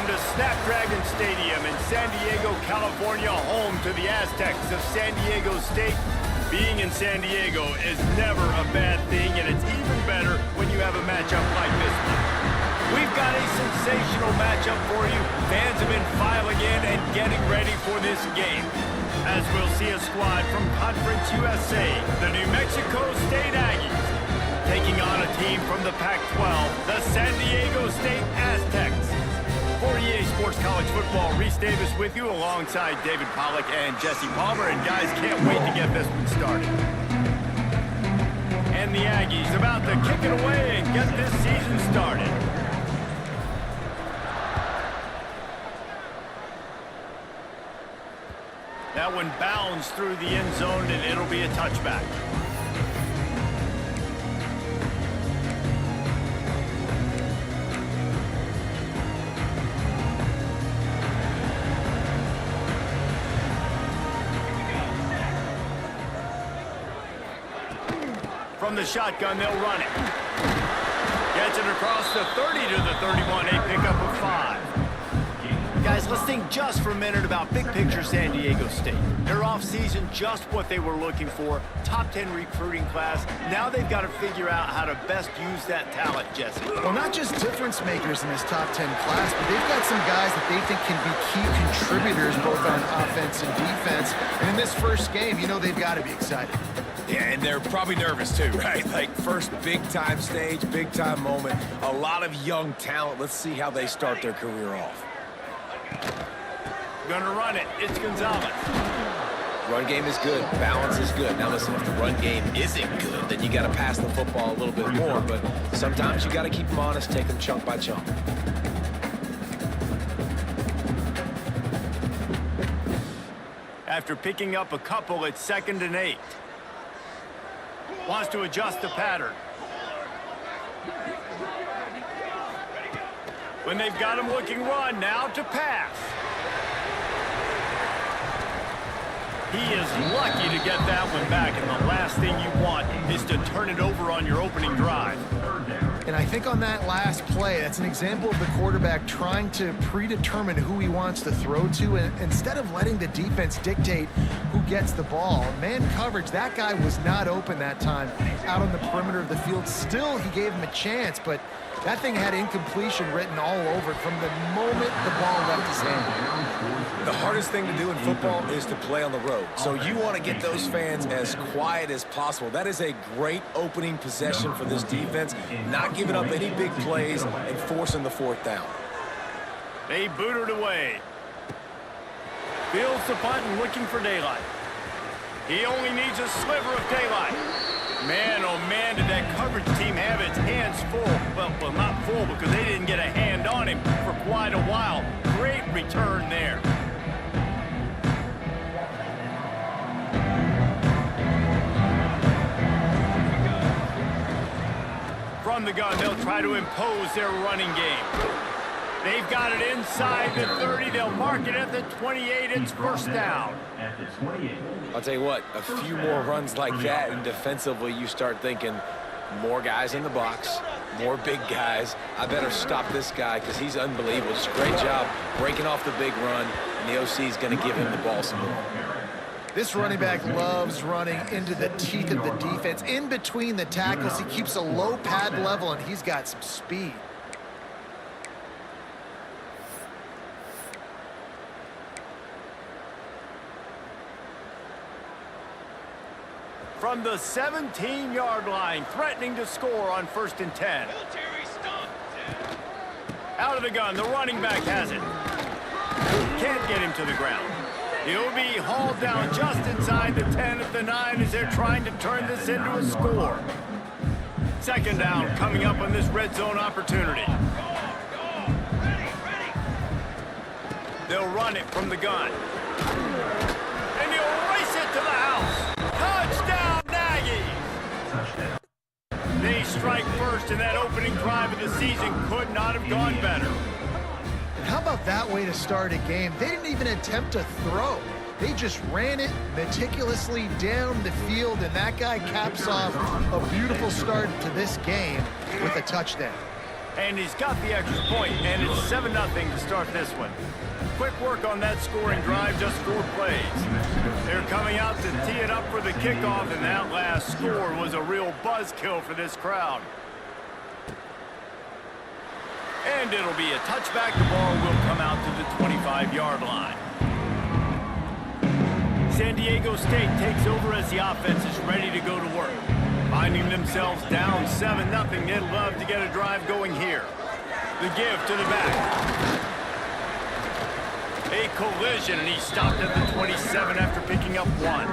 Welcome to Snapdragon Stadium in San Diego, California, home to the Aztecs of San Diego State. Being in San Diego is never a bad thing, and it's even better when you have a matchup like this one. We've got a sensational matchup for you. Fans have been filing in and getting ready for this game, as we'll see a squad from Conference USA, the New Mexico State Aggies, taking on a team from the Pac-12, the San Diego State Aztecs. For EA Sports College Football, Reese Davis with you alongside David Pollack and Jesse Palmer. And guys, can't wait to get this one started. And the Aggies about to kick it away and get this season started. That one bounds through the end zone, and it'll be a touchback. From the shotgun, they'll run it. Gets it across the 30 to the 31, a pickup of 5. Guys, let's think just for a minute about big picture San Diego State. Their offseason, just what they were looking for. Top 10 recruiting class. Now they've got to figure out how to best use that talent, Jesse. Well, not just difference makers in this top 10 class, but they've got some guys that they think can be key contributors both on offense and defense. And in this first game, you know they've got to be excited. Yeah, and they're probably nervous too, right? Like, first big-time stage, big-time moment. A lot of young talent. Let's see how they start their career off. Gonna run it. It's Gonzalez. Run game is good. Balance is good. Now listen, if the run game isn't good, then you got to pass the football a little bit more. But sometimes you got to keep them honest, take them chunk by chunk. After picking up a couple, it's 2nd and 8. Wants to adjust the pattern. When they've got him looking run, now to pass. He is lucky to get that one back, and the last thing you want is to turn it over on your opening drive. And I think on that last play, that's an example of the quarterback trying to predetermine who he wants to throw to, and instead of letting the defense dictate who gets the ball. Man coverage, that guy was not open that time out on the perimeter of the field. Still, he gave him a chance, but that thing had incompletion written all over it from the moment the ball left his hand. The hardest thing to do in football is to play on the road. So you want to get those fans as quiet as possible. That is a great opening possession for this defense. Not giving up any big plays and forcing the 4th down. They boot it away. Fields the punt and looking for daylight. He only needs a sliver of daylight. Man, oh man, did that coverage team have its hands full. Well, not full because they didn't get a hand on him for quite a while. Great return there. From the gun, they'll try to impose their running game. They've got it inside the 30. They'll mark it at the 28. It's 1st down. I'll tell you what, a few more runs like that, and defensively you start thinking more guys in the box, more big guys. I better stop this guy because he's unbelievable. Just a great job breaking off the big run, and the OC is going to give him the ball some more. This running back loves running into the teeth of the defense. In between the tackles, he keeps a low pad level, and he's got some speed. From the 17-yard line, threatening to score on 1st and 10. Out of the gun, the running back has it. Can't get him to the ground. He'll be hauled down just inside the 10 at the 9 as they're trying to turn this into a score. 2nd down coming up on this red zone opportunity. They'll run it from the gun. And he'll race it to the house. Touchdown, Aggies! They strike first, and that opening drive of the season could not have gone better. And how about that way to start a game? They didn't even attempt to throw. They just ran it meticulously down the field, and that guy caps off a beautiful start to this game with a touchdown. And he's got the extra point, and it's 7-0 to start this one. Quick work on that scoring drive, just 4 plays. They're coming out to tee it up for the kickoff, and that last score was a real buzzkill for this crowd. And it'll be a touchback. The ball will come out to the 25-yard line. San Diego State takes over as the offense is ready to go to work. Finding themselves down 7-0, they'd love to get a drive going here. The give to the back. A collision, and he stopped at the 27 after picking up 1.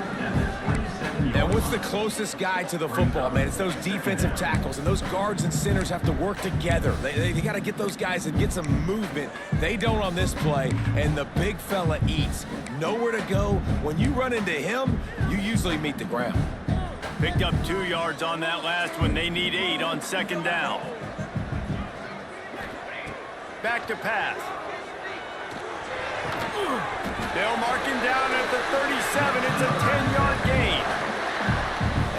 And what's the closest guy to the football, man? It's those defensive tackles, and those guards and centers have to work together. They got to get those guys and get some movement. They don't on this play, and the big fella eats. Nowhere to go. When you run into him, you usually meet the ground. Picked up 2 yards on that last one. They need 8 on 2nd down. Back to pass. They'll mark him down at the 37. It's a 10-yard gain.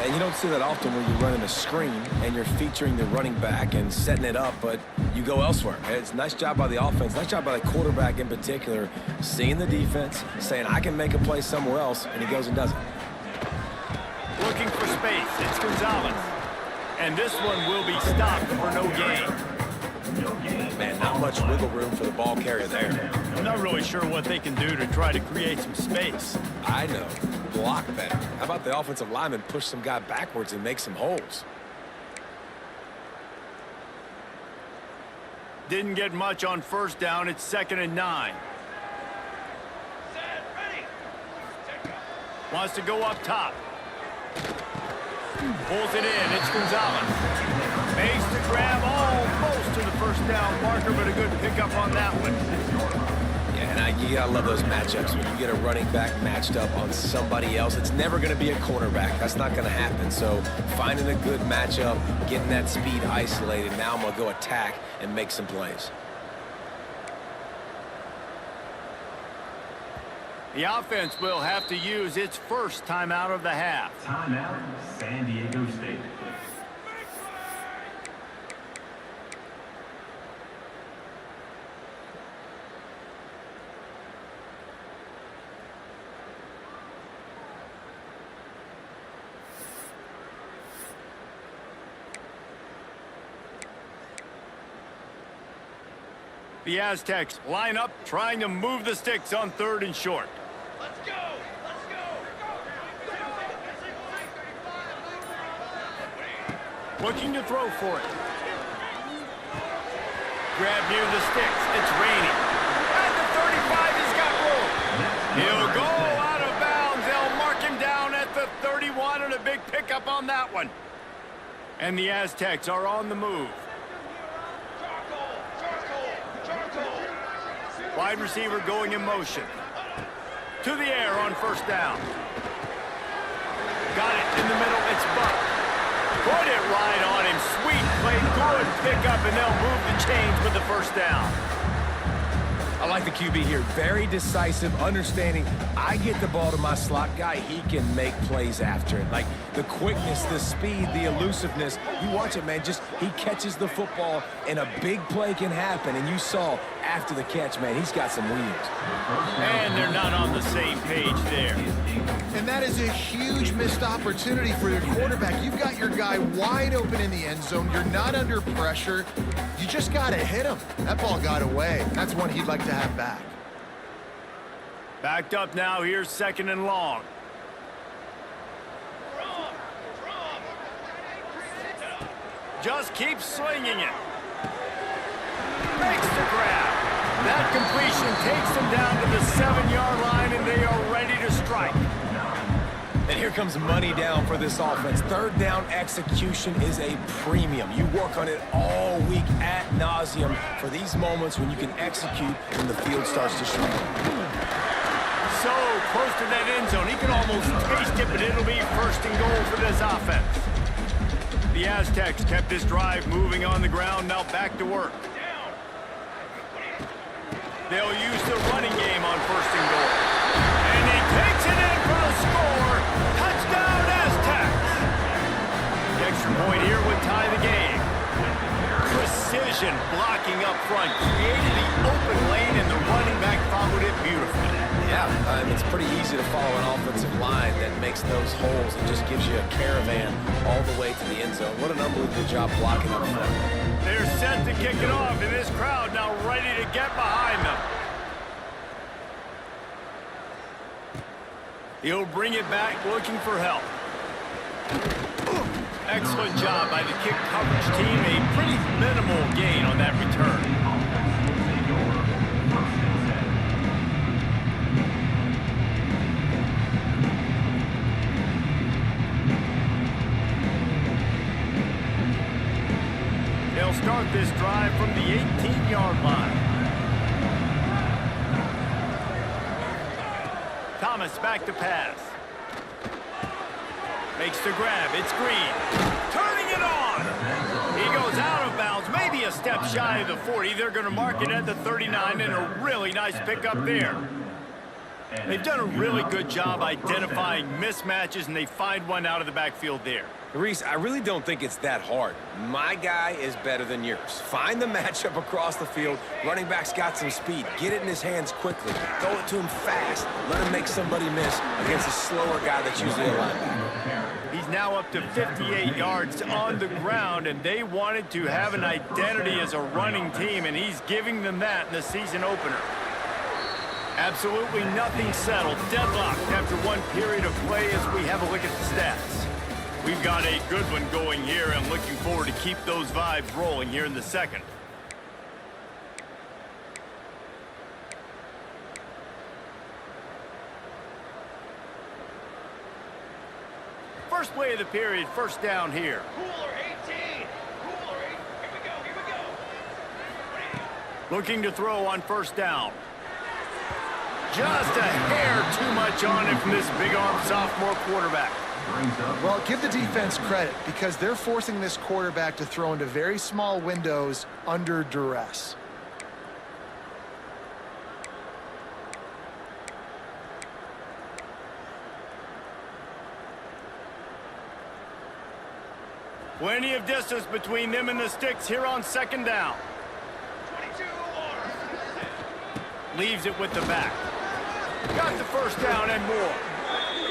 And you don't see that often when you're running a screen and you're featuring the running back and setting it up, but you go elsewhere. It's a nice job by the offense, nice job by the quarterback in particular, seeing the defense, saying, I can make a play somewhere else, and he goes and does it. Looking for space. It's Gonzalez. And this one will be stopped for no gain. Man, not much wiggle room for the ball carrier there. I'm not really sure what they can do to try to create some space. I know. Block better. How about the offensive lineman push some guy backwards and make some holes? Didn't get much on 1st down. It's 2nd and 9. Wants to go up top. Pulls it in. It's Gonzalez. Makes the grab almost to the 1st down marker, but a good pickup on that one. Yeah, and you gotta love those matchups. When you get a running back matched up on somebody else, it's never gonna be a cornerback. That's not gonna happen. So finding a good matchup, getting that speed isolated, now I'm gonna go attack and make some plays. The offense will have to use its first timeout of the half. Timeout, San Diego State. The Aztecs line up, trying to move the sticks on 3rd and short. Let's go! Let's go! Looking to throw for it. Grab near the sticks. It's raining. At the 35, he's got room. He'll go out of bounds. They'll mark him down at the 31, and a big pickup on that one. And the Aztecs are on the move. Wide receiver going in motion. To the air on 1st down. Got it in the middle. It's Buck. Put it right on him. Sweet play. Good pickup, and they'll move the chains with the 1st down. I like the QB here. Very decisive, understanding I get the ball to my slot guy, he can make plays after it. Like the quickness, the speed, the elusiveness. You watch it, man, just he catches the football and a big play can happen. And you saw after the catch, man, he's got some wheels. And they're not on the same page there. And that is a huge missed opportunity for your quarterback. You've got your guy wide open in the end zone. You're not under pressure. You just got to hit him. That ball got away. That's one he'd like to have back. Backed up now. Here's 2nd and long. Just keep slinging it. Makes the grab. That completion takes them down to the 7-yard line, and they are ready to strike. And here comes money down for this offense. 3rd down execution is a premium. You work on it all week ad nauseum for these moments when you can execute when the field starts to shrink. So close to that end zone. He can almost taste it, but it'll be 1st and goal for this offense. The Aztecs kept this drive moving on the ground. Now back to work. They'll use the running game on 1st and goal. And he takes it in for the score. Touchdown, Aztecs. The extra point here would tie the game. Precision and makes those holes and just gives you a caravan all the way to the end zone. What an unbelievable job blocking up front. They're set to kick it off, and this crowd now ready to get behind them. He'll bring it back, looking for help. Excellent job by the kick coverage team. A pretty minimal gain on that return. They'll start this drive from the 18-yard line. Thomas back to pass. Makes the grab. It's Green. Turning it on. He goes out of bounds. Maybe a step shy of the 40. They're going to mark it at the 39, and a really nice pickup there. They've done a really good job identifying mismatches, and they find one out of the backfield there. Reese, I really don't think it's that hard. My guy is better than yours. Find the matchup across the field. Running back's got some speed. Get it in his hands quickly. Throw it to him fast. Let him make somebody miss against a slower guy that's usually a linebacker. He's now up to 58 yards on the ground, and they wanted to have an identity as a running team, and he's giving them that in the season opener. Absolutely nothing settled. Deadlocked after one period of play as we have a look at the stats. We've got a good one going here, and looking forward to keep those vibes rolling here in the second. First play of the period, first down here. Cooler 18. Cooler 8. Here we go. Looking to throw on first down. Just a hair too much on it from this big-arm sophomore quarterback. Well, give the defense credit because they're forcing this quarterback to throw into very small windows under duress. Plenty of distance between them and the sticks here on second down. 22 or Leaves it with the back. Got the first down and more.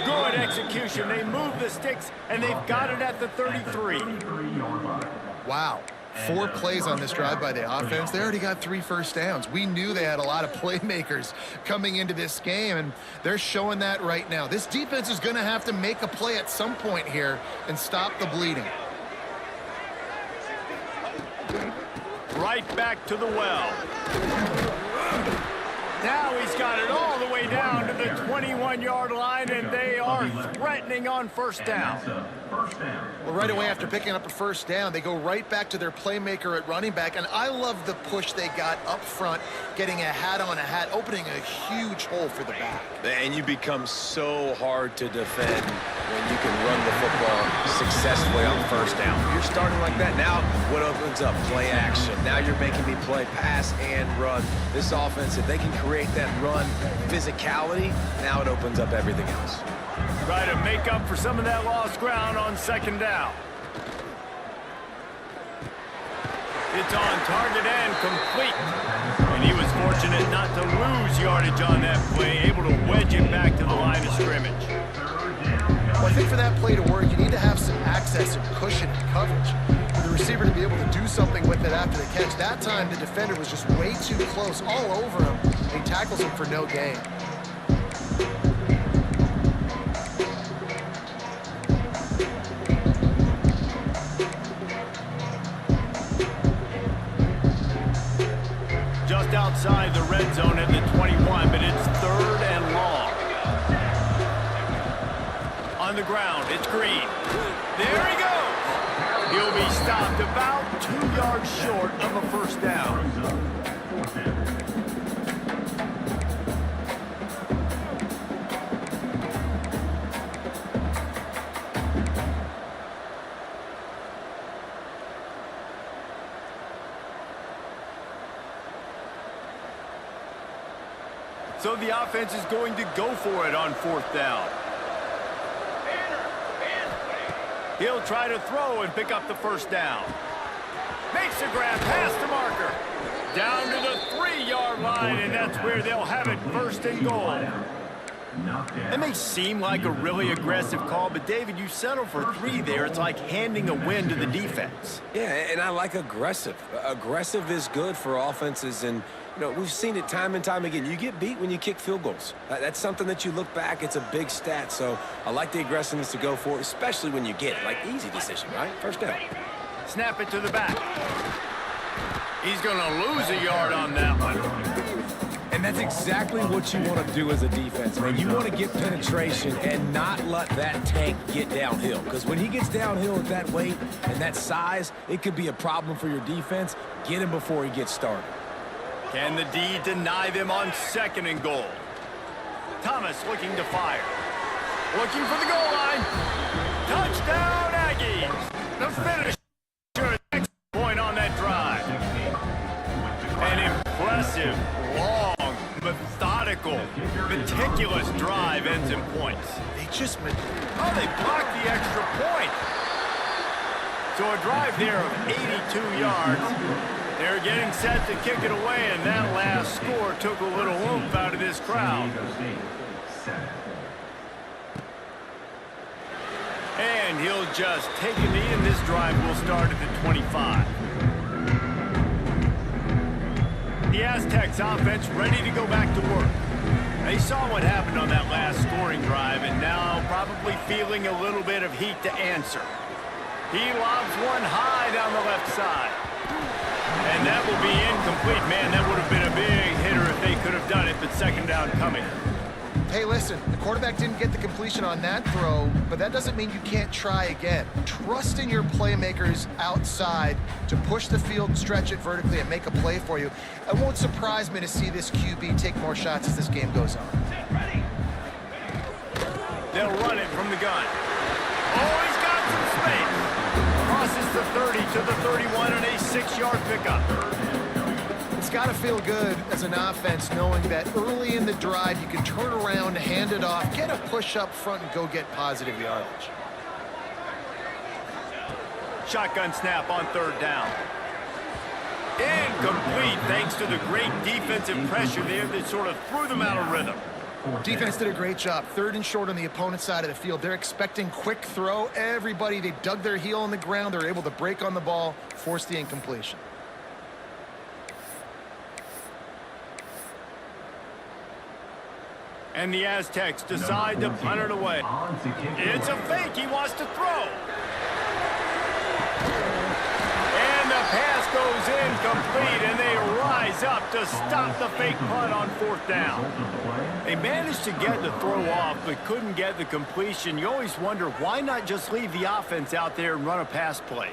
Good execution. They move the sticks, and they've got it at the 33. Wow. 4 plays on this drive by the offense. They already got 3 first downs. We knew they had a lot of playmakers coming into this game, and they're showing that right now. This defense is going to have to make a play at some point here and stop the bleeding. Right back to the well. Now he's got it all the way down to the 21-yard line, and they are threatening on first down. Well, right away after picking up a first down, they go right back to their playmaker at running back, and I love the push they got up front, getting a hat on a hat, opening a huge hole for the back. And you become so hard to defend when you can run the football successfully on first down. You're starting like that. Now what opens up? Play action. Now you're making me play pass and run. This offense, if they can create that run physicality, now it opens up everything else. Try to make up for some of that lost ground on second down. It's on target and complete. And he was fortunate not to lose yardage on that play, able to wedge it back to the line of scrimmage. Well, I think for that play to work, you need to have some access, some cushion and coverage. For the receiver to be able to do something with it after the catch. That time, the defender was just way too close, all over him. He tackles him for no gain. Just outside the red zone at the 21, but it's third and long. On the ground, it's Green. There he goes. He'll be stopped about 2 yards short of a first down. So the offense is going to go for it on fourth down. He'll try to throw and pick up the first down. Makes a grab past the marker. Down to the 3-yard line, and that's where they'll have it first and goal. Knockdown. It may seem like a really aggressive call, but David, you settle for 3 there. It's like handing a win to the defense. Yeah, and I like aggressive. Aggressive is good for offenses, and you know, we've seen it time and time again. You get beat when you kick field goals. That's something that you look back, it's a big stat, so I like the aggressiveness to go for it, especially when you get it. Like, easy decision, right? First down. Snap it to the back. He's going to lose a yard on that one. And that's exactly what you want to do as a defense, man. You want to get penetration and not let that tank get downhill. Because when he gets downhill at that weight and that size, it could be a problem for your defense. Get him before he gets started. Can the D deny them on 2nd and goal? Thomas looking to fire. Looking for the goal line. Touchdown, Aggies. The finisher. Next point on that drive. An impressive, long, methodical, meticulous drive ends in points. They just... Oh, they blocked the extra point. So a drive there of 82 yards. They're getting set to kick it away, and that last score took a little oomph out of this crowd. And he'll just take a knee, and this drive will start at the 25. The Aztecs offense ready to go back to work. They saw what happened on that last scoring drive, and now probably feeling a little bit of heat to answer. He lobs one high down the left side. And that will be incomplete. Man, that would have been a big hitter if they could have done it, but 2nd down coming. Hey, listen, the quarterback didn't get the completion on that throw, but that doesn't mean you can't try again. Trust in your playmakers outside to push the field and stretch it vertically and make a play for you. It won't surprise me to see this QB take more shots as this game goes on. They'll run it from the gun. Oh, he's got some space. Crosses the 30 to the 31 and a 6-yard pickup. It's got to feel good as an offense knowing that early in the drive you can turn around, hand it off, get a push up front, and go get positive yardage. Shotgun snap on 3rd down. Incomplete thanks to the great defensive pressure there that sort of threw them out of rhythm. Defense did a great job. 3rd and short on the opponent's side of the field. They're expecting quick throw. Everybody, they dug their heel on the ground. They're able to break on the ball, force the incompletion. And the Aztecs decide to punt it away. It's a fake. He wants to throw. And the pass goes incomplete, and they rise up to stop the fake punt on 4th down. They managed to get the throw off, but couldn't get the completion. You always wonder, why not just leave the offense out there and run a pass play?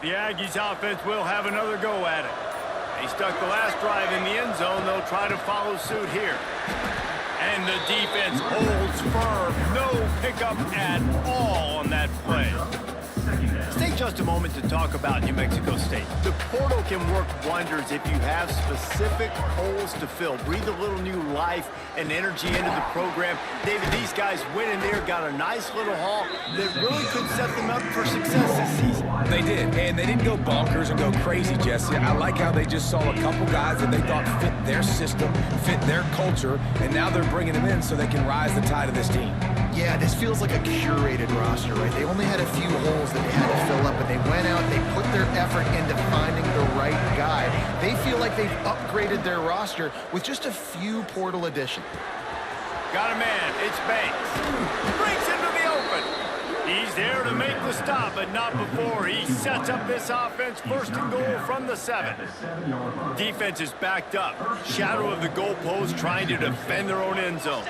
The Aggies offense will have another go at it. They stuck the last drive in the end zone. They'll try to follow suit here. And the defense holds firm. No pickup at all on that play. Stay just a moment to talk about New Mexico State. The portal can work wonders if you have specific holes to fill. Breathe a little new life and energy into the program. David, these guys went in there, got a nice little haul that really could set them up for success this season. They did, and they didn't go bonkers and go crazy, Jesse. I like how they just saw a couple guys that they thought fit their system, fit their culture, and now they're bringing them in so they can rise the tide of this team. Yeah, this feels like a curated roster, right? They only had a few holes that they had to fill up, and they went out, they put their effort into finding the right guy. They feel like they've upgraded their roster with just a few portal additions. Got a man, it's Banks. Breaks into the open. He's there to make the stop, but not before. He sets up this offense 1st and goal from the 7. Defense is backed up. Shadow of the goalpost trying to defend their own end zone.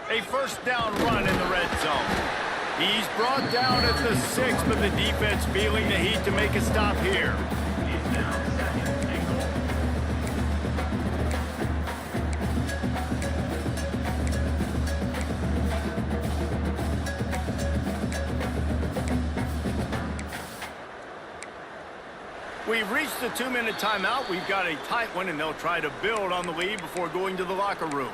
A 1st down run in the red zone. He's brought down at the 6, but the defense feeling the heat to make a stop here. We've reached the 2-minute timeout. We've got a tight one, and they'll try to build on the lead before going to the locker room.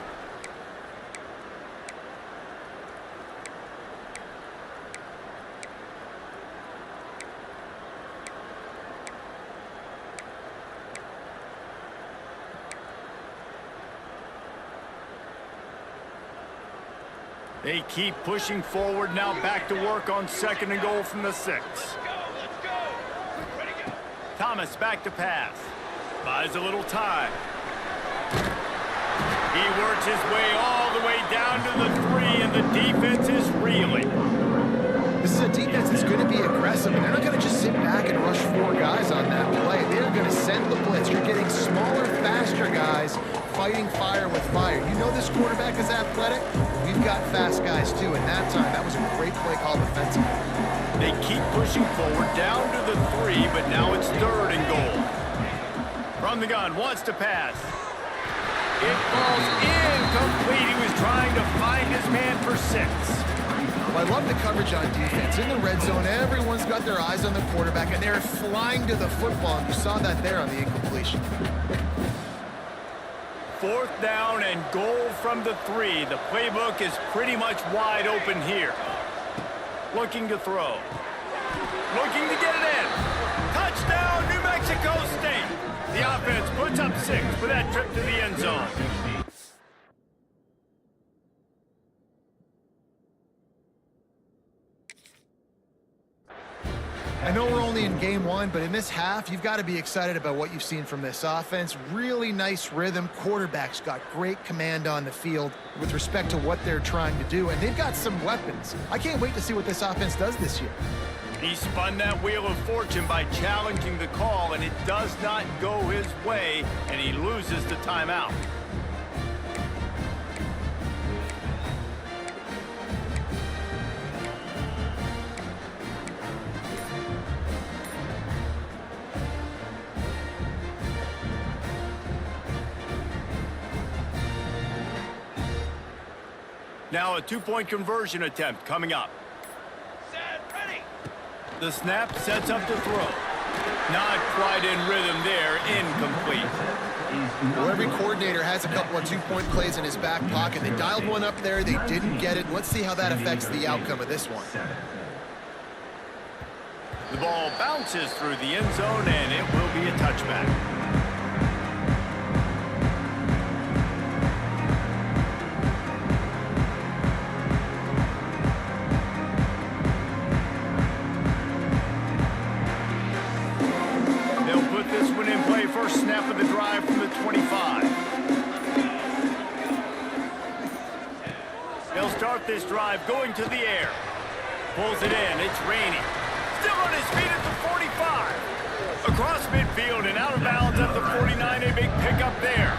They keep pushing forward now, back to work on 2nd and goal from the 6. Let's go. Ready, go. Thomas back to pass. Buys a little time. He works his way all the way down to the 3, and the defense is reeling. This is a defense that's going to be aggressive, and they're not going to just sit back and rush 4 guys on that play. They're going to send the blitz. You're getting smaller, faster guys fighting fire with fire. You know this quarterback is athletic. We've got fast guys, too, and that time, that was a great play call defensively. They keep pushing forward down to the 3, but now it's 3rd and goal. From the gun, wants to pass. It falls incomplete. He was trying to find his man for 6. Well, I love the coverage on defense. In the red zone, everyone's got their eyes on the quarterback, and they're flying to the football, and you saw that there on the incompletion. 4th down and goal from the 3. The playbook is pretty much wide open here. Looking to throw. Looking to get it in. Touchdown, New Mexico State. The offense puts up 6 for that trip to the end zone. I know we're only in game 1, but in this half, you've got to be excited about what you've seen from this offense. Really nice rhythm. Quarterback's got great command on the field with respect to what they're trying to do, and they've got some weapons. I can't wait to see what this offense does this year. He spun that wheel of fortune by challenging the call, and it does not go his way, and he loses the timeout. Now a 2-point conversion attempt coming up. Set, ready. The snap sets up the throw. Not quite in rhythm there, incomplete. Well, every coordinator has a couple of 2-point plays in his back pocket. They dialed one up there, they didn't get it. Let's see how that affects the outcome of this one. The ball bounces through the end zone, and it will be a touchback. Snap of the drive from the 25. They'll start this drive going to the air. Pulls it in. It's raining. Still on his feet at the 45. Across midfield and out of bounds at the 49. A big pickup there.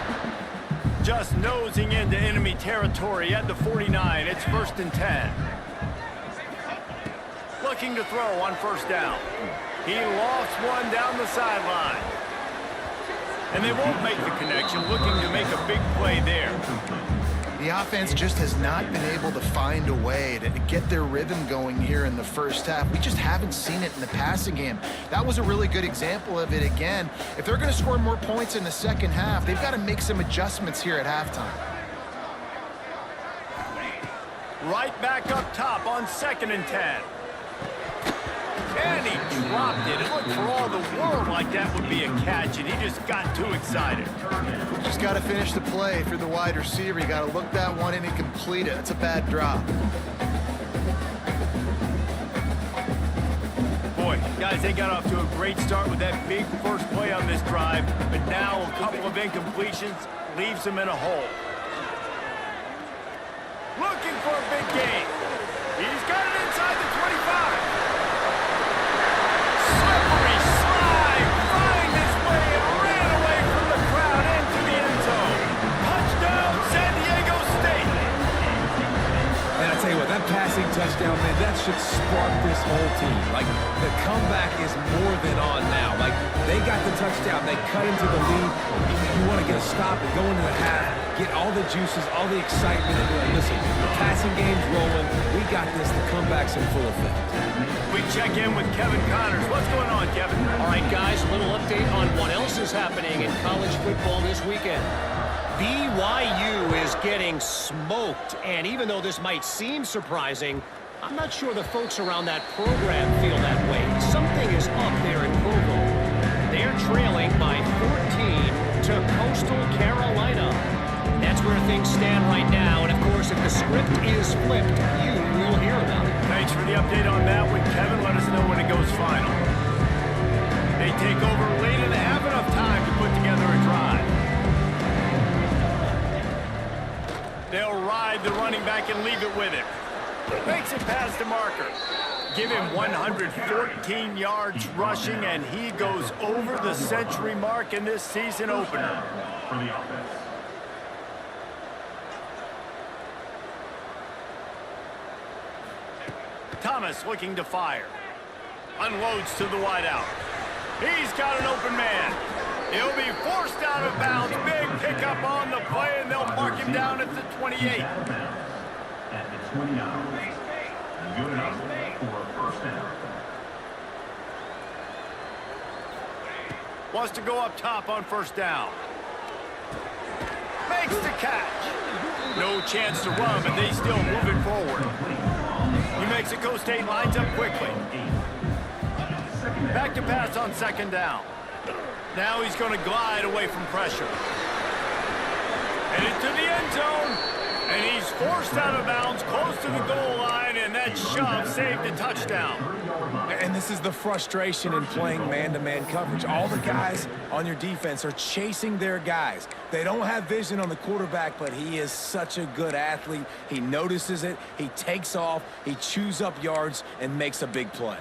Just nosing into enemy territory at the 49. It's 1st and 10. Looking to throw on 1st down. He lofts one down the sideline. And they won't make the connection, looking to make a big play there. The offense just has not been able to find a way to get their rhythm going here in the first half. We just haven't seen it in the passing game. That was a really good example of it again. If they're going to score more points in the second half, they've got to make some adjustments here at halftime. Right back up top on 2nd and 10. And he dropped it. It looked for all the world like that would be a catch, and he just got too excited. Just got to finish the play for the wide receiver. You got to look that one in and complete it. That's a bad drop. Boy, guys, they got off to a great start with that big first play on this drive, but now a couple of incompletions leaves them in a hole. Looking for a big gain. He's got it inside the 25. Slippery slide, find his way and ran away from the crowd into the end zone. Touchdown, San Diego State. And I tell you what, that passing touchdown, man, that should spark this whole team. Like, the comeback is more than on now. Like, they got the touchdown. They cut into the lead. You want to get a stop and go into the half, get all the juices, all the excitement, and be like, listen, the passing game's rolling. We got this. The comeback's in full effect. We check in with Kevin Connors. What's going on, Kevin? All right, guys, a little update on what else is happening in college football this weekend. BYU is getting smoked, and even though this might seem surprising, I'm not sure the folks around that program feel that way. Something is up there in Provo. They're trailing by 14 to Coastal Carolina. That's where things stand right now, and of course, if the script is flipped, you will hear about it. Thanks for the update on that one, Kevin. Let us know when it goes final. They take over late in the half, enough time to put together a drive. They'll ride the running back and leave it with him. Makes it past the marker. Give him 114 yards rushing, and he goes over the century mark in this season opener. For the offense. Thomas looking to fire. Unloads to the wideout. He's got an open man. He'll be forced out of bounds. Big pickup on the play, and they'll mark him down at the 28. At the 29. Good enough for a first down. Wants to go up top on first down. Makes the catch. No chance to run, but they still move it forward. New Mexico State lines up quickly. Back to pass on second down. Now he's going to glide away from pressure. And into the end zone. And he's forced out of bounds close to the goal line, and that shove saved a touchdown. And this is the frustration in playing man-to-man coverage. All the guys on your defense are chasing their guys. They don't have vision on the quarterback, but he is such a good athlete. He notices it, he takes off, he chews up yards, and makes a big play.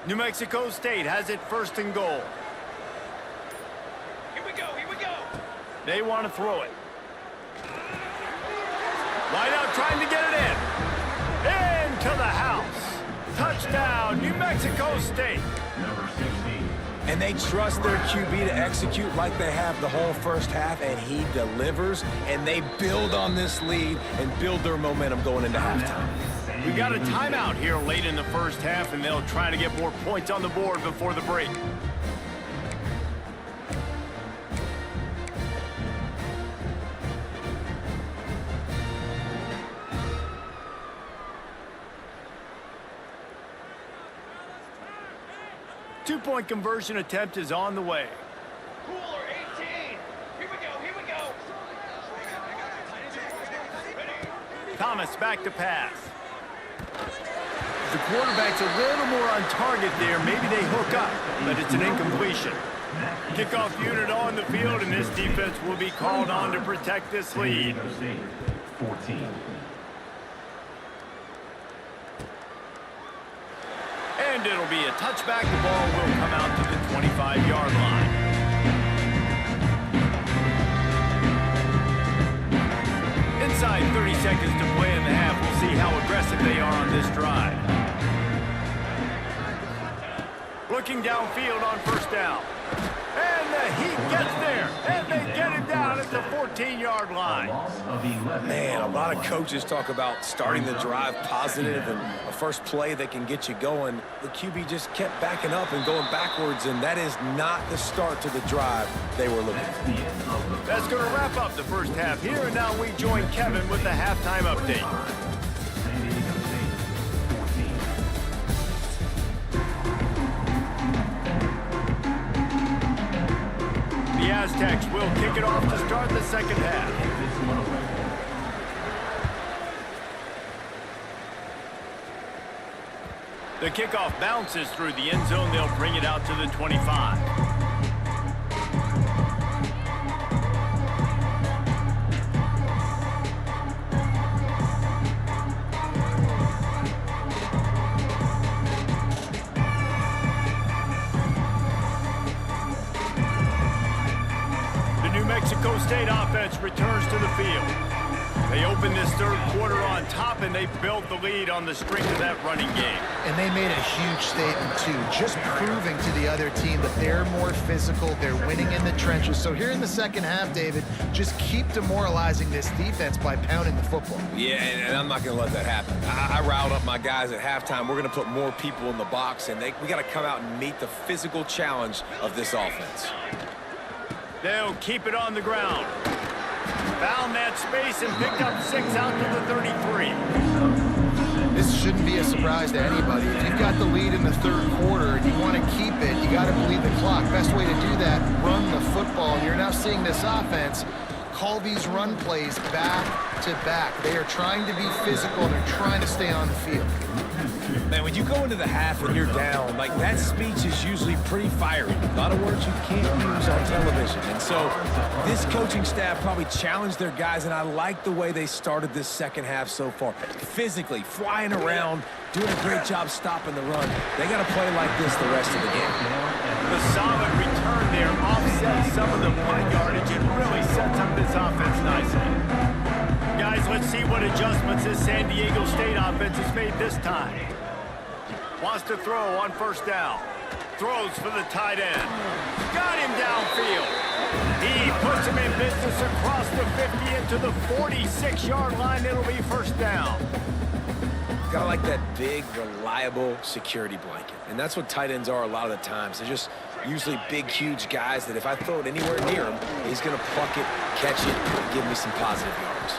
New Mexico State has it first and goal. Here we go, here we go. They want to throw it. Wide out trying to get it in. Into the house. Touchdown, New Mexico State. Number 16. And they trust their QB to execute like they have the whole first half, and he delivers, and they build on this lead and build their momentum going into halftime. We got a timeout here late in the first half, and they'll try to get more points on the board before the break. Two-point conversion attempt is on the way. Cooler 18. Here we go, here we go. Ready. Thomas back to pass. The quarterback's a little more on target there. Maybe they hook up, but it's an incompletion. Kickoff unit on the field, and this defense will be called on to protect this lead. 14. And it'll be a touchback. The ball will come out to the 25-yard line. Inside 30 seconds to play in the half. We'll see how aggressive they are on this drive. Looking downfield on first down. And the Heat gets there. And they get him down at the 14-yard line. Man, a lot of coaches talk about starting the drive positive and a first play that can get you going. The QB just kept backing up and going backwards, and that is not the start to the drive they were looking for. That's going to wrap up the first half here, and now we join Kevin with the halftime update. The Aztecs will kick it off to start the second half. The kickoff bounces through the end zone. They'll bring it out to the 25. Mexico State offense returns to the field. They open this third quarter on top, and they built the lead on the strength of that running game. And they made a huge statement, too, just proving to the other team that they're more physical, they're winning in the trenches. So here in the second half, David, just keep demoralizing this defense by pounding the football. Yeah, and I'm not going to let that happen. I riled up my guys at halftime. We're going to put more people in the box, and we got to come out and meet the physical challenge of this offense. They'll keep it on the ground. Found that space and picked up 6 out to the 33. this shouldn't be a surprise to anybody. If you've got the lead in the third quarter and you want to keep it, you got to bleed the clock. Best way to do that, run the football. And you're now seeing this offense call these run plays back to back. They are trying to be physical and they're trying to stay on the field. Man, when you go into the half and you're down, like, that speech is usually pretty fiery. A lot of words you can't use on television. And so this coaching staff probably challenged their guys, and I like the way they started this second half so far. Physically, flying around, doing a great job stopping the run. They got to play like this the rest of the game. The solid return there offsets some of the punt yardage and really sets up this offense nicely. Guys, let's see what adjustments this San Diego State offense has made this time. Wants to throw on first down. Throws for the tight end. Got him downfield. He puts him in business across the 50 into the 46-yard line. It'll be first down. Gotta like that big, reliable security blanket. And that's what tight ends are a lot of the times. They're just usually big, huge guys that if I throw it anywhere near him, he's gonna pluck it, catch it, and give me some positive yards.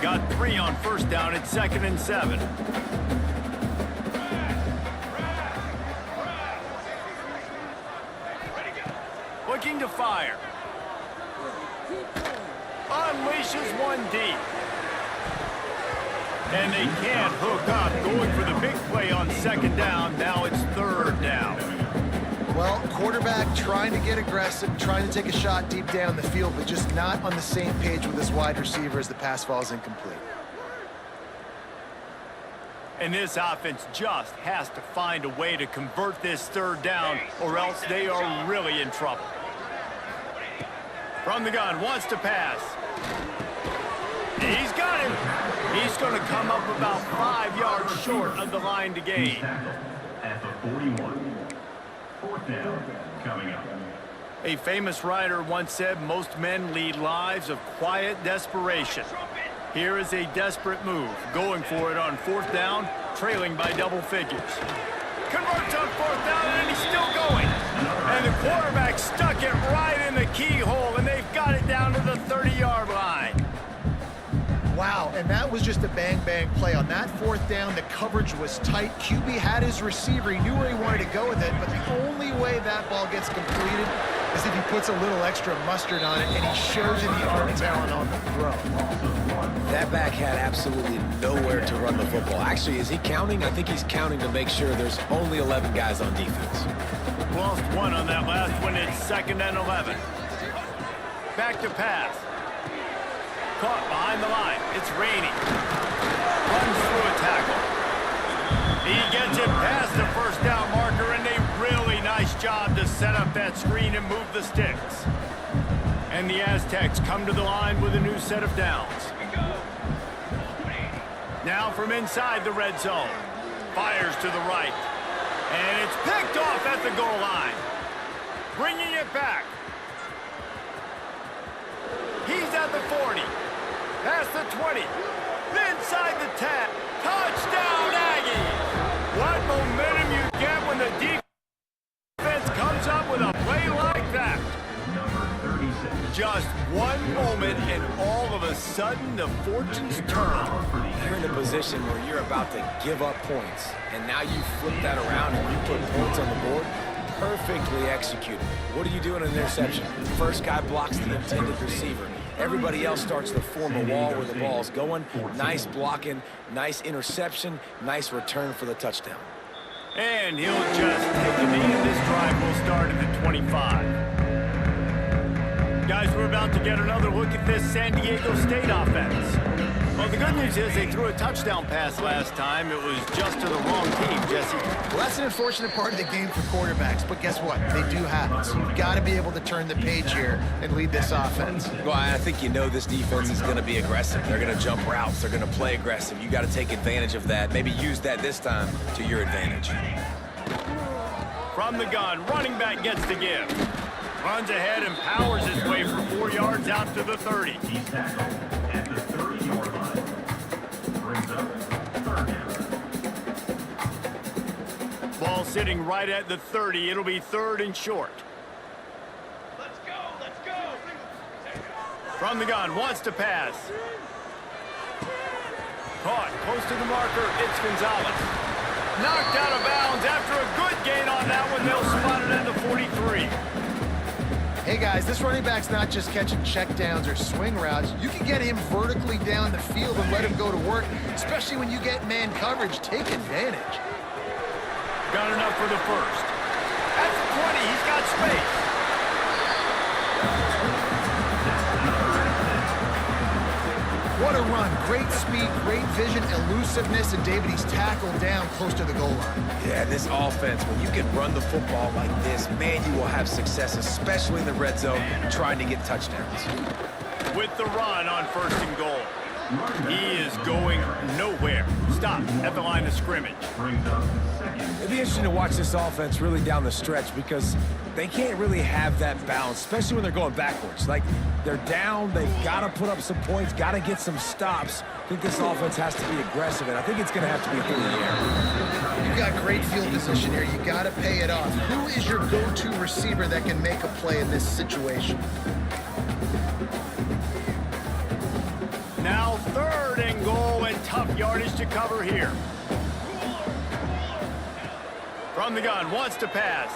Got 3 on first down. It's 2nd and 7. Looking to fire. Unleashes one deep. And they can't hook up. Going for the big play on 2nd down. Now it's 3rd down. Well, quarterback trying to get aggressive, trying to take a shot deep down the field, but just not on the same page with his wide receiver as the pass falls incomplete. And this offense just has to find a way to convert this 3rd down, or else they are really in trouble. From the gun, wants to pass. He's got him. He's going to come up about 5 yards short of the line to gain. At the 41. 4th down coming up. A famous writer once said, most men lead lives of quiet desperation. Here is a desperate move, going for it on 4th down, trailing by double figures. Converts on 4th down, and he's still going. And the quarterback stuck it right in the keyhole, and they've got it down to the 30-yard line. Wow, and that was just a bang-bang play. On that 4th down, the coverage was tight. QB had his receiver. He knew where he wanted to go with it, but the only way that ball gets completed is if he puts a little extra mustard on it, and he shows you the arm talent on the throw. That back had absolutely nowhere to run the football. Actually, is he counting? I think he's counting to make sure there's only 11 guys on defense. Lost 1 on that last one. It's 2nd and 11. Back to pass. Caught behind the line. It's raining. Runs through a tackle. He gets it past the first down marker, and a really nice job to set up that screen and move the sticks. And the Aztecs come to the line with a new set of downs. Now from inside the red zone. Fires to the right. And it's picked off at the goal line. Bringing it back. He's at the 40. Past the 20. Inside the 10. Touchdown, Aggies! What momentum you get when the defense comes up with a play like that. Number 36. Just one moment, and all of a sudden, the fortunes turn. You're in a position where you're about to give up points, and now you flip that around and you put points on the board. Perfectly executed. What do you do in an interception? First guy blocks the intended receiver. Everybody else starts to form a wall where the ball's going. Nice blocking, nice interception, nice return for the touchdown. And he'll just take a knee, and this drive will start at the 25. Guys, we're about to get another look at this San Diego State offense. Well, the good news is they threw a touchdown pass last time. It was just to the wrong team, Jesse. Well, that's an unfortunate part of the game for quarterbacks, but guess what? They do have it. So you've got to be able to turn the page here and lead this offense. Well, I think you know this defense is going to be aggressive. They're going to jump routes. They're going to play aggressive. You got to take advantage of that. Maybe use that this time to your advantage. From the gun, running back gets the give. Runs ahead and powers his way for 4 yards out to the 30. He's tackled at the 30-yard line. Brings up 3rd down. Ball sitting right at the 30. It'll be 3rd and short. Let's go, let's go. From the gun, wants to pass. Caught, close to the marker, it's Gonzalez. Knocked out of bounds after a good gain on that one. They'll spot it at the 43. Hey guys, this running back's not just catching checkdowns or swing routes. You can get him vertically down the field and let him go to work, especially when you get man coverage. Take advantage. Got enough for the first. At the 20, he's got space. What a run. Great speed, great vision, elusiveness, and David, he's tackled down close to the goal line. Yeah, this offense, when you can run the football like this, man, you will have success, especially in the red zone, trying to get touchdowns. With the run on 1st and goal. He is going nowhere. Stop at the line of scrimmage. It'll be interesting to watch this offense really down the stretch because they can't really have that balance, especially when they're going backwards. Like, they're down, they've got to put up some points, got to get some stops. I think this offense has to be aggressive, and I think it's going to have to be through the air. You've got great field position here. You got to pay it off. Who is your go-to receiver that can make a play in this situation? Now 3rd and goal, and tough yardage to cover here. From the gun, wants to pass.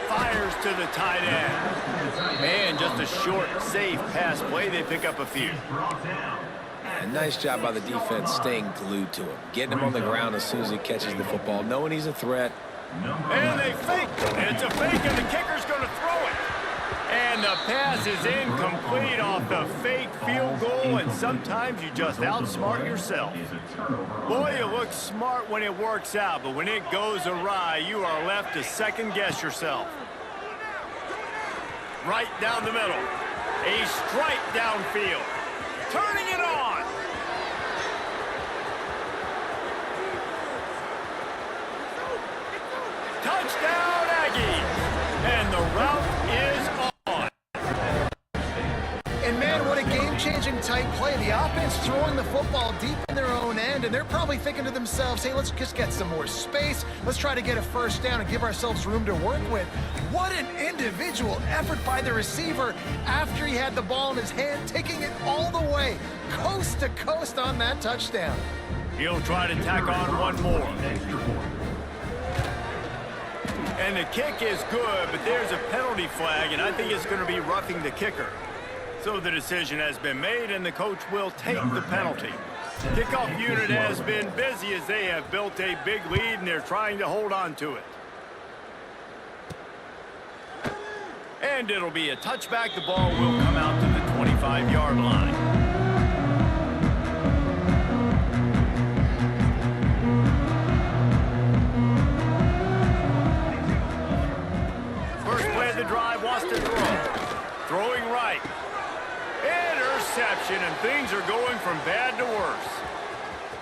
Fires to the tight end. Man, just a short, safe pass play. They pick up a few. A nice job by the defense staying glued to him, getting him on the ground as soon as he catches the football, knowing he's a threat. And they fake. It's a fake, and the kicker's going to throw it. And the pass is incomplete off the fake field goal, and sometimes you just outsmart yourself. Boy, you look smart when it works out, but when it goes awry, you are left to second-guess yourself. Right down the middle. A strike downfield. Turning it on. Touchdown, Aggies. And the route is on. And man, what a game-changing tight play. The offense throwing the football deep in their own end, and they're probably thinking to themselves, hey, let's just get some more space. Let's try to get a first down and give ourselves room to work with. What an individual effort by the receiver after he had the ball in his hand, taking it all the way, coast to coast on that touchdown. He'll try to tack on one more. And the kick is good, but there's a penalty flag, and I think it's going to be roughing the kicker. So the decision has been made, and the coach will take the penalty. Kickoff unit has been busy as they have built a big lead, and they're trying to hold on to it. And it'll be a touchback. The ball will come out to the 25-yard line. First play of the drive, wants to throw. Throwing right. Interception, and things are going from bad to worse.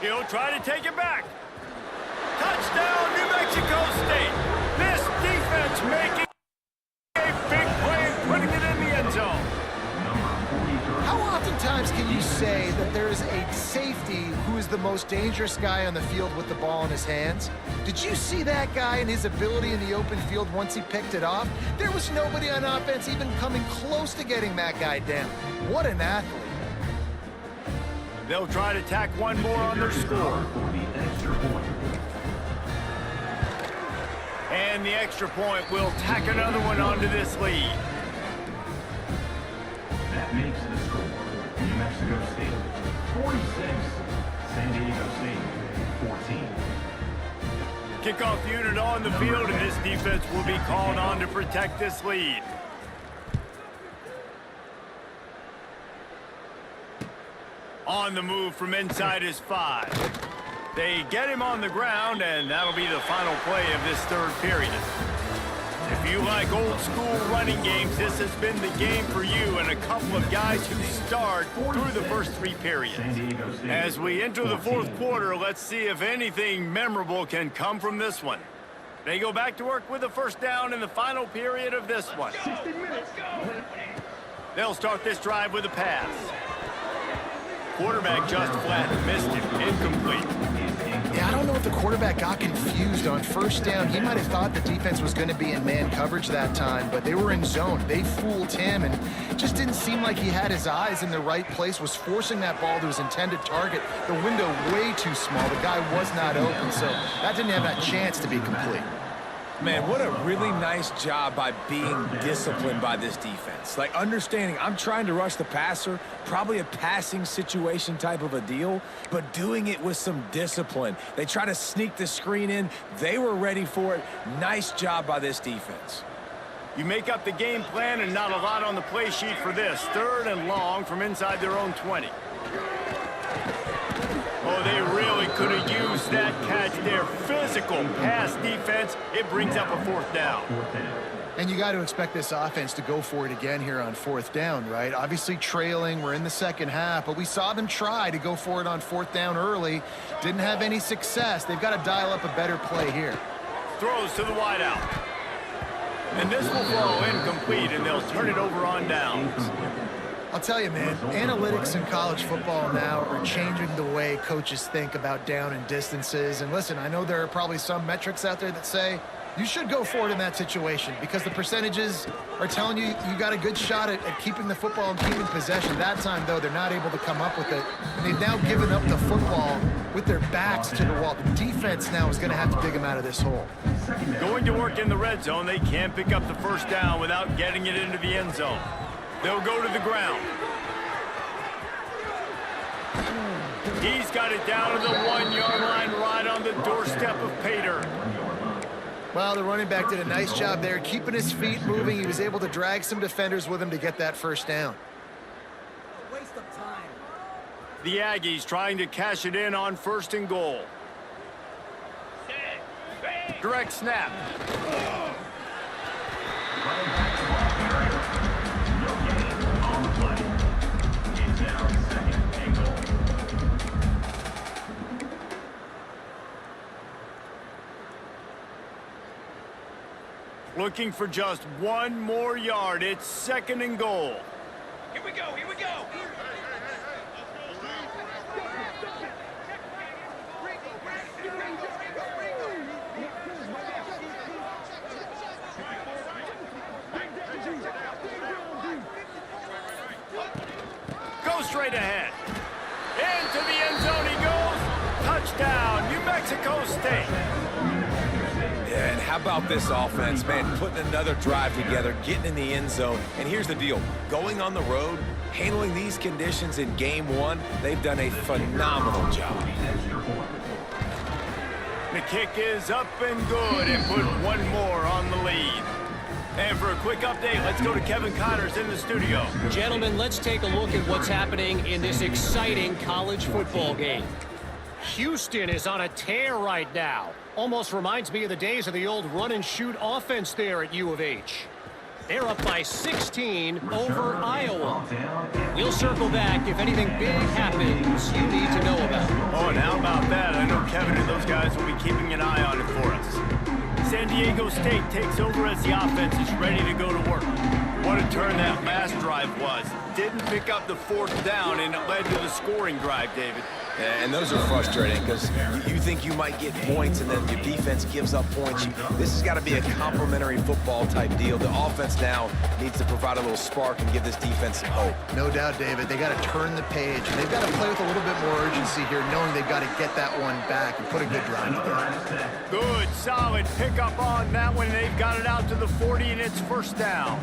He'll try to take it back. Touchdown, New Mexico State. This defense making a big play and putting it in the end zone. How oftentimes can you say that there is a safety who is the most dangerous guy on the field with the ball in his hands? Did you see that guy and his ability in the open field once he picked it off? There was nobody on offense even coming close to getting that guy down. What an athlete. They'll try to tack one more on their score. And the extra point will tack another one onto this lead. That makes the score New Mexico State 46, San Diego State 14. Kickoff unit on the field, and this defense will be called on to protect this lead. On the move from inside his 5. They get him on the ground, and that'll be the final play of this 3rd period. If you like old school running games, this has been the game for you and a couple of guys who starred through the first 3 periods. As we enter the 4th quarter, let's see if anything memorable can come from this one. They go back to work with a first down in the final period of this one. They'll start this drive with a pass. Quarterback just flat missed him. Incomplete. Yeah, I don't know if the quarterback got confused on first down. He might have thought the defense was going to be in man coverage that time, but they were in zone. They fooled him, and it just didn't seem like he had his eyes in the right place, was forcing that ball to his intended target. The window way too small. The guy was not open, so that didn't have that chance to be complete. Man, what a really nice job by being disciplined by this defense. Like, understanding I'm trying to rush the passer, probably a passing situation type of a deal, but doing it with some discipline. They try to sneak the screen in. They were ready for it. Nice job by this defense. You make up the game plan and not a lot on the play sheet for this. 3rd and long from inside their own 20. Oh, they really could have used that catch there. Physical pass defense. It brings up a 4th down. And you got to expect this offense to go for it again here on 4th down, right? Obviously trailing. We're in the second half, but we saw them try to go for it on 4th down early. Didn't have any success. They've got to dial up a better play here. Throws to the wideout. And this will fall incomplete, and they'll turn it over on downs. I'll tell you, man, analytics in college football now are changing the way coaches think about down and distances. And listen, I know there are probably some metrics out there that say you should go for it in that situation because the percentages are telling you you got a good shot at keeping the football and keeping possession. That time, though, they're not able to come up with it. And they've now given up the football with their backs to the wall. The defense now is going to have to dig them out of this hole. Going to work in the red zone, they can't pick up the 1st down without getting it into the end zone. They'll go to the ground. He's got it down to the 1-yard line right on the doorstep of Pater. Well, the running back did a nice job there, keeping his feet moving. He was able to drag some defenders with him to get that 1st down. Waste of time. The Aggies trying to cash it in on 1st and goal. Direct snap. Looking for just 1 more yard. It's 2nd and goal. Here we go, here we go. Go straight ahead. Into the end zone he goes. Touchdown, New Mexico State. Yeah, and how about this offense, man? Putting another drive together, getting in the end zone. And here's the deal. Going on the road, handling these conditions in game 1, they've done a phenomenal job. The kick is up and good and put 1 more on the lead. And for a quick update, let's go to Kevin Connors in the studio. Gentlemen, let's take a look at what's happening in this exciting college football game. Houston is on a tear right now. Almost reminds me of the days of the old run-and-shoot offense there at U of H. They're up by 16 over Iowa. We'll circle back if anything big happens you need to know about. Oh, and how about that? I know Kevin and those guys will be keeping an eye on it for us. San Diego State takes over as the offense is ready to go to work. What a turn that last drive was. Didn't pick up the 4th down, and it led to the scoring drive, David. Yeah, and those are frustrating because you think you might get points and then your defense gives up points. This has got to be a complementary football type deal. The offense now needs to provide a little spark and give this defense some hope. No doubt, David. They got to turn the page. They've got to play with a little bit more urgency here, knowing they've got to get that one back and put a good drive together. Good, solid pickup on that one. They've got it out to the 40, and it's 1st down.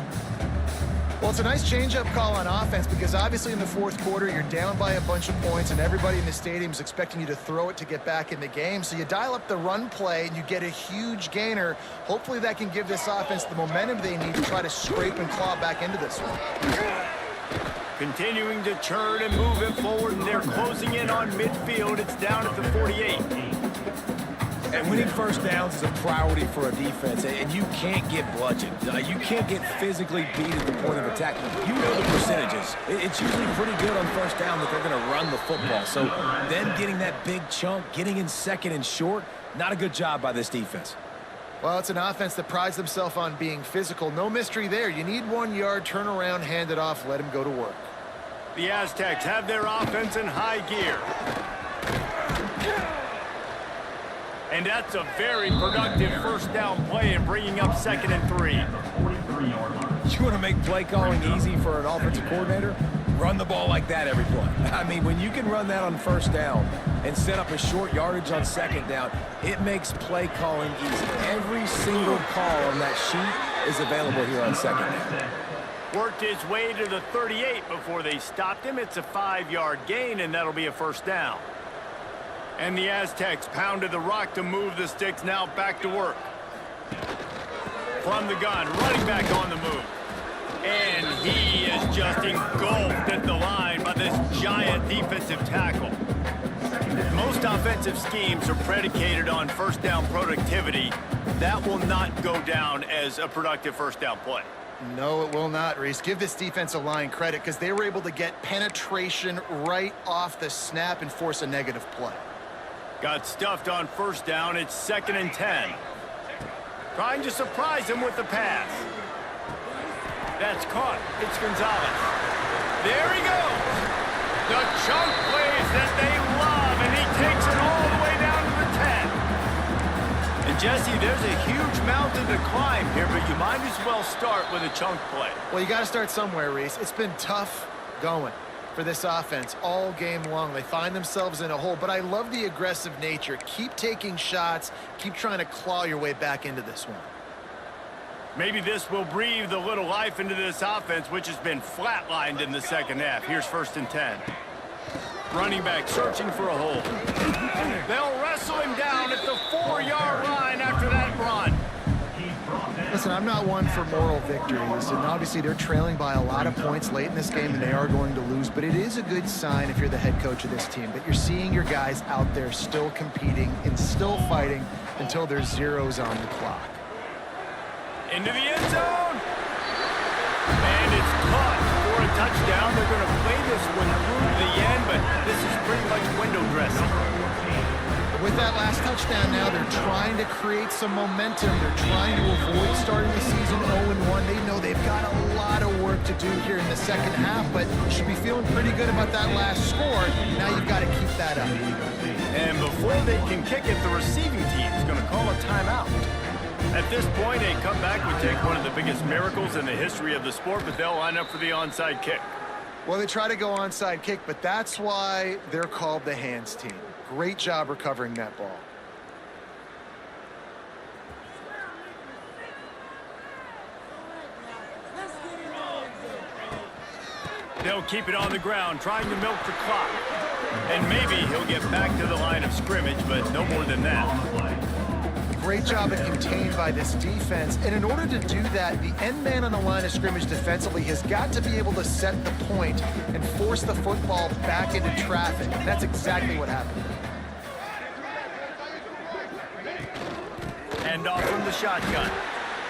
Well, it's a nice change-up call on offense because obviously in the 4th quarter, you're down by a bunch of points and everybody in the stadium is expecting you to throw it to get back in the game. So you dial up the run play and you get a huge gainer. Hopefully that can give this offense the momentum they need to try to scrape and claw back into this one. Continuing to churn and move it forward, and they're closing in on midfield. It's down at the 48. And winning 1st downs is a priority for a defense, and you can't get bludgeoned. You can't get physically beat at the point of attack. You know the percentages. It's usually pretty good on 1st down that they're going to run the football. So then getting that big chunk, getting in 2nd and short, not a good job by this defense. Well, it's an offense that prides themselves on being physical. No mystery there. You need 1 yard, turn around, hand it off, let them go to work. The Aztecs have their offense in high gear. And that's a very productive first down play in bringing up 2nd and 3. 43-yard line. You want to make play calling easy for an offensive coordinator? Run the ball like that every play. I mean, when you can run that on first down and set up a short yardage on 2nd down, it makes play calling easy. Every single call on that sheet is available here on 2nd down. Worked his way to the 38 before they stopped him. It's a 5-yard gain, and that'll be a first down. And the Aztecs pounded the rock to move the sticks, now back to work. From the gun, running back on the move. And he is just engulfed at the line by this giant defensive tackle. Most offensive schemes are predicated on first down productivity. That will not go down as a productive first down play. No, it will not, Reese. Give this defensive line credit because they were able to get penetration right off the snap and force a negative play. Got stuffed on first down. It's 2nd and 10. Trying to surprise him with the pass. That's caught. It's Gonzalez. There he goes. The chunk plays that they love, and he takes it all the way down to the 10. And Jesse, there's a huge mountain to climb here, but you might as well start with a chunk play. Well, you got to start somewhere, Reese. It's been tough going for this offense all game long. They find themselves in a hole, but I love the aggressive nature. Keep taking shots. Keep trying to claw your way back into this one. Maybe this will breathe a little life into this offense, which has been flatlined in the 2nd half. Here's 1st and 10. Running back searching for a hole. They'll wrestle him down at the 4-yard line after that run. Listen, I'm not one for moral victories, and obviously they're trailing by a lot of points late in this game, and they are going to lose, but it is a good sign if you're the head coach of this team that you're seeing your guys out there still competing and still fighting until there's zeros on the clock. Into the end zone. And it's caught for a touchdown. They're going to play this one through to the end, but this is pretty much window dressing. With that last touchdown now, they're trying to create some momentum. They're trying to avoid starting the season 0-1. They know they've got a lot of work to do here in the 2nd half, but should be feeling pretty good about that last score. Now you've got to keep that up. And before they can kick it, the receiving team is going to call a timeout. At this point, a comeback would take one of the biggest miracles in the history of the sport, but they'll line up for the onside kick. Well, they try to go onside kick, but that's why they're called the hands team. Great job recovering that ball. They'll keep it on the ground, trying to milk the clock. And maybe he'll get back to the line of scrimmage, but no more than that. Great job at contained by this defense. And in order to do that, the end man on the line of scrimmage defensively has got to be able to set the point and force the football back into traffic. And that's exactly what happened. And off from the shotgun.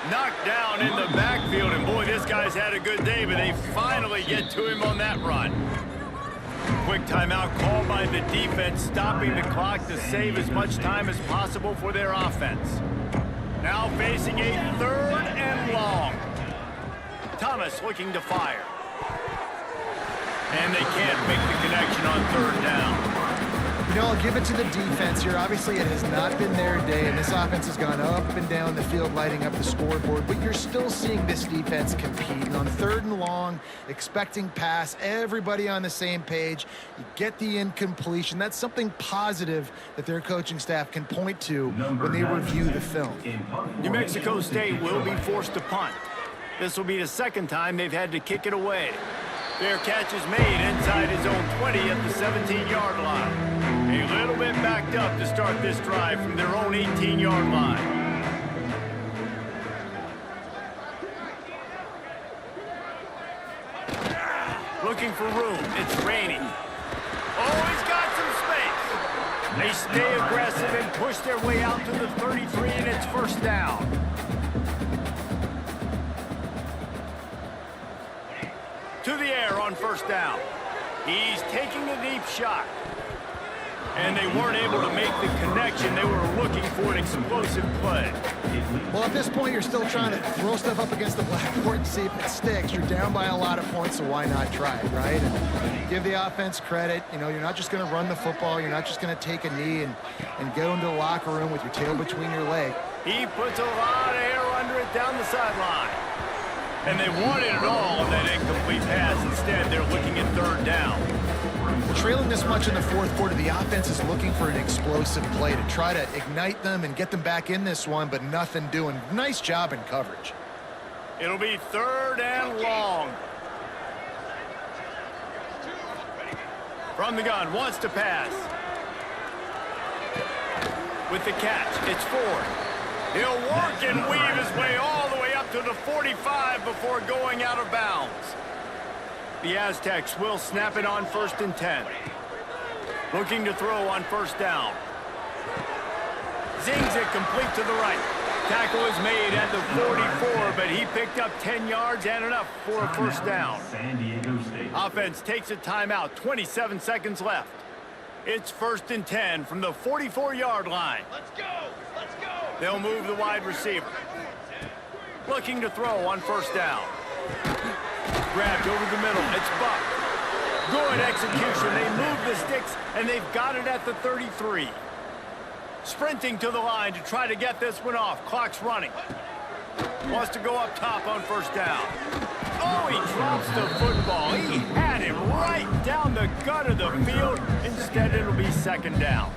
Knocked down in the backfield. And boy, this guy's had a good day, but they finally get to him on that run. Quick timeout called by the defense, stopping the clock to save as much time as possible for their offense. Now facing a 3rd and long. Thomas looking to fire. And they can't make the connection on 3rd down. You know, I'll give it to the defense here. Obviously, it has not been their day, and this offense has gone up and down the field, lighting up the scoreboard, but you're still seeing this defense compete. And on 3rd and long, expecting pass, everybody on the same page. You get the incompletion. That's something positive that their coaching staff can point to when they review the film. New Mexico State will be forced to punt. This will be the 2nd time they've had to kick it away. Fair catch is made inside his own 20 at the 17-yard line. A little bit backed up to start this drive from their own 18-yard line. Looking for room. It's raining. Oh, he's got some space. They stay aggressive and push their way out to the 33, and it's 1st down. To the air on 1st down. He's taking a deep shot. And they weren't able to make the connection. They were looking for an explosive play. Well, at this point, you're still trying to throw stuff up against the blackboard and see if it sticks. You're down by a lot of points, so why not try it, right? And give the offense credit. You know, you're not just going to run the football. You're not just going to take a knee and go into the locker room with your tail between your legs. He puts a lot of air under it down the sideline. And they wanted it all on that incomplete pass. Instead, they're looking at third down. Trailing this much in the fourth quarter, the offense is looking for an explosive play to try to ignite them and get them back in this one, but nothing doing. Nice job in coverage. It'll be third and long. From the gun, wants to pass. With the catch, it's Ford. He'll work and weave his way all the way up to the 45 before going out of bounds. The Aztecs will snap it on 1st and 10. Looking to throw on first down. Zings it complete to the right. Tackle is made at the 44, but he picked up 10 yards and enough for a first down. San Diego State. Offense takes a timeout, 27 seconds left. It's 1st and 10 from the 44-yard line. Let's go! Let's go! They'll move the wide receiver. Looking to throw on first down. Grabbed over the middle. It's Buck. Good execution. They move the sticks, and they've got it at the 33. Sprinting to the line to try to get this one off. Clock's running. Wants to go up top on first down. Oh, he drops the football. He had it right down the gut of the field. Instead, it'll be second down.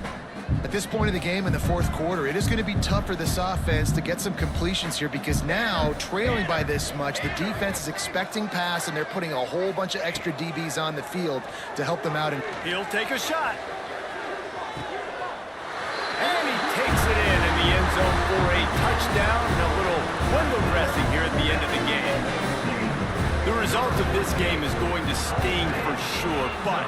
At this point of the game in the fourth quarter, it is going to be tough for this offense to get some completions here because now, trailing by this much, the defense is expecting pass, and they're putting a whole bunch of extra DBs on the field to help them out. He'll take a shot. And he takes it in the end zone for a touchdown and a little window dressing here at the end of the game. The result of this game is going to sting for sure, but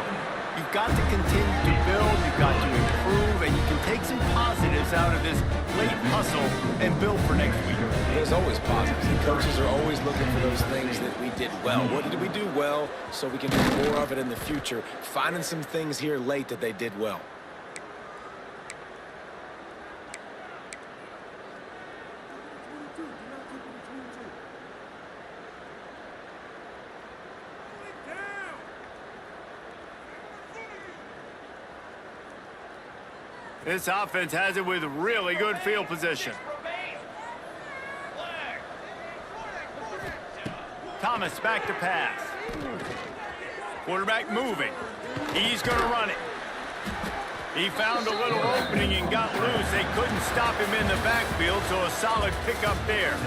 you've got to continue to build, you've got to improve, and you can take some positives out of this late hustle and build for next week. There's always positives. The coaches are always looking for those things that we did well. What did we do well so we can do more of it in the future? Finding some things here late that they did well. This offense has it with really good field position. Thomas back to pass. Quarterback moving. He's going to run it. He found a little opening and got loose. They couldn't stop him in the backfield, so a solid pickup there.